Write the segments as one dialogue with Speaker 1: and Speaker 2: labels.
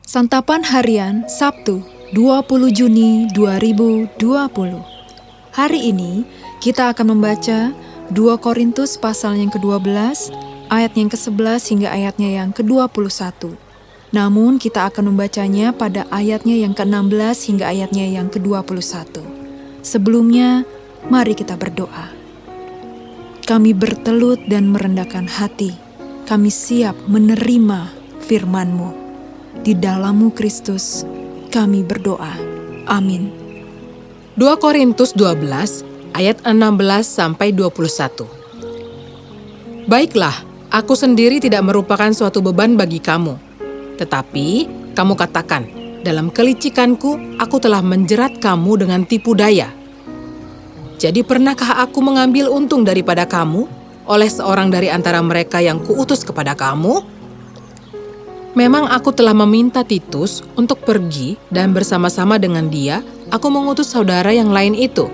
Speaker 1: Santapan Harian Sabtu 20 Juni 2020. Hari ini kita akan membaca 2 Korintus pasal yang ke-12, ayat yang ke-11 hingga ayatnya yang ke-21. Namun kita akan membacanya pada ayatnya yang ke-16 hingga ayatnya yang ke-21. Sebelumnya, mari kita berdoa. Kami bertelut dan merendahkan hati. Kami siap menerima firman-Mu. Di dalam-Mu Kristus, kami berdoa. Amin.
Speaker 2: 2 Korintus 12 ayat 16 sampai 21. Baiklah, aku sendiri tidak merupakan suatu beban bagi kamu. Tetapi kamu katakan, dalam kelicikanku aku telah menjerat kamu dengan tipu daya. Jadi pernahkah aku mengambil untung daripada kamu oleh seorang dari antara mereka yang kuutus kepada kamu? Memang aku telah meminta Titus untuk pergi dan bersama-sama dengan dia, aku mengutus saudara yang lain itu.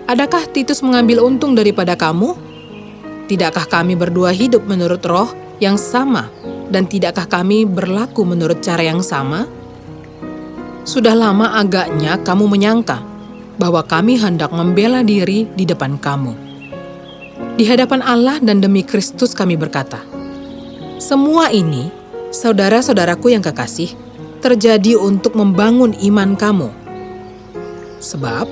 Speaker 2: Adakah Titus mengambil untung daripada kamu? Tidakkah kami berdua hidup menurut roh yang sama, dan tidakkah kami berlaku menurut cara yang sama? Sudah lama agaknya kamu menyangka bahwa kami hendak membela diri di depan kamu. Di hadapan Allah dan demi Kristus kami berkata, semua ini, saudara-saudaraku yang kekasih, terjadi untuk membangun iman kamu. Sebab,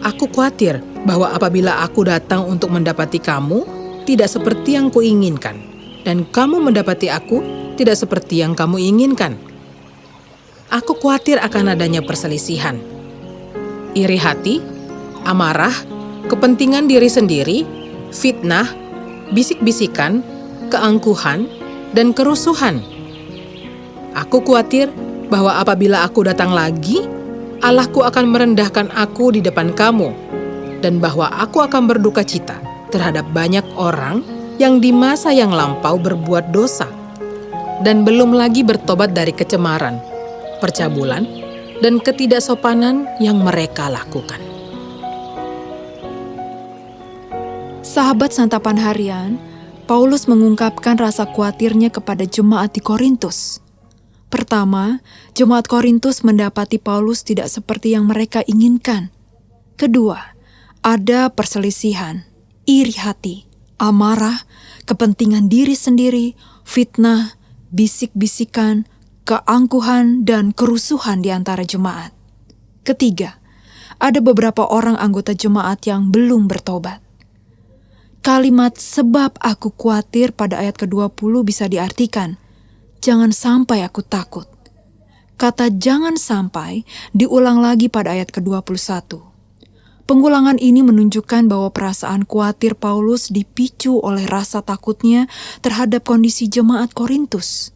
Speaker 2: aku khawatir bahwa apabila aku datang untuk mendapati kamu, tidak seperti yang kuinginkan, dan kamu mendapati aku tidak seperti yang kamu inginkan. Aku khawatir akan adanya perselisihan, iri hati, amarah, kepentingan diri sendiri, fitnah, bisik-bisikan, keangkuhan, dan kerusuhan. Aku khawatir bahwa apabila aku datang lagi, Allahku akan merendahkan aku di depan kamu, dan bahwa aku akan berduka cita terhadap banyak orang yang di masa yang lampau berbuat dosa, dan belum lagi bertobat dari kecemaran, percabulan, dan ketidaksopanan yang mereka lakukan.
Speaker 1: Sahabat Santapan Harian, Paulus mengungkapkan rasa khawatirnya kepada jemaat di Korintus. Pertama, jemaat Korintus mendapati Paulus tidak seperti yang mereka inginkan. Kedua, ada perselisihan, iri hati, amarah, kepentingan diri sendiri, fitnah, bisik-bisikan, keangkuhan, dan kerusuhan di antara jemaat. Ketiga, ada beberapa orang anggota jemaat yang belum bertobat. Kalimat sebab aku khawatir pada ayat ke-20 bisa diartikan, jangan sampai aku takut. Kata jangan sampai diulang lagi pada ayat ke-21. Pengulangan ini menunjukkan bahwa perasaan khawatir Paulus dipicu oleh rasa takutnya terhadap kondisi jemaat Korintus.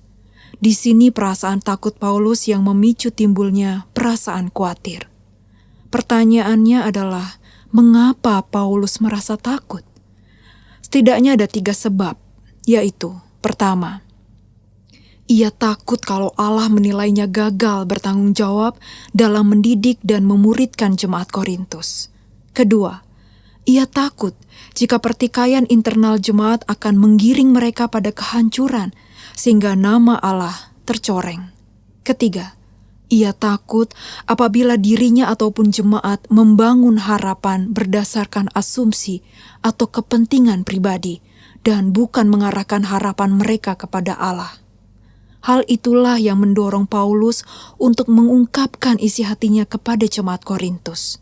Speaker 1: Di sini perasaan takut Paulus yang memicu timbulnya perasaan khawatir. Pertanyaannya adalah, mengapa Paulus merasa takut? Setidaknya ada 3 sebab, yaitu, pertama, ia takut kalau Allah menilainya gagal bertanggung jawab dalam mendidik dan memuridkan jemaat Korintus. Kedua, ia takut jika pertikaian internal jemaat akan menggiring mereka pada kehancuran, sehingga nama Allah tercoreng. Ketiga, ia takut apabila dirinya ataupun jemaat membangun harapan berdasarkan asumsi atau kepentingan pribadi dan bukan mengarahkan harapan mereka kepada Allah. Hal itulah yang mendorong Paulus untuk mengungkapkan isi hatinya kepada jemaat Korintus.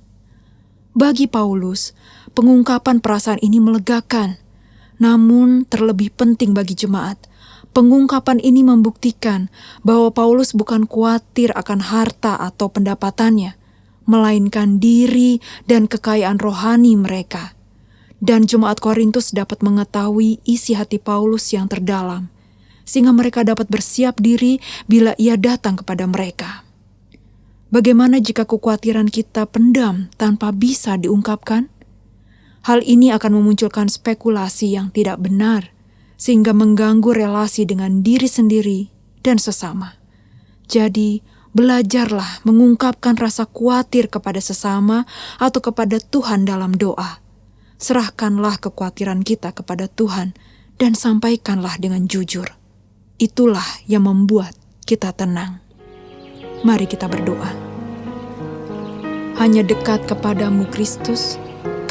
Speaker 1: Bagi Paulus, pengungkapan perasaan ini melegakan, namun terlebih penting bagi jemaat. Pengungkapan ini membuktikan bahwa Paulus bukan khawatir akan harta atau pendapatannya, melainkan diri dan kekayaan rohani mereka. Dan jemaat Korintus dapat mengetahui isi hati Paulus yang terdalam, sehingga mereka dapat bersiap diri bila ia datang kepada mereka. Bagaimana jika kekhawatiran kita pendam tanpa bisa diungkapkan? Hal ini akan memunculkan spekulasi yang tidak benar, sehingga mengganggu relasi dengan diri sendiri dan sesama. Jadi, belajarlah mengungkapkan rasa khawatir kepada sesama atau kepada Tuhan dalam doa. Serahkanlah kekhawatiran kita kepada Tuhan dan sampaikanlah dengan jujur. Itulah yang membuat kita tenang. Mari kita berdoa. Hanya dekat kepadamu Kristus,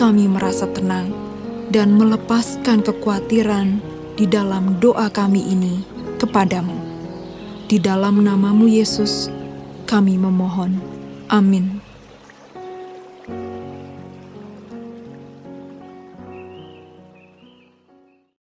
Speaker 1: kami merasa tenang dan melepaskan kekhawatiran di dalam doa kami ini kepadamu. Di dalam namamu Yesus, kami memohon. Amin.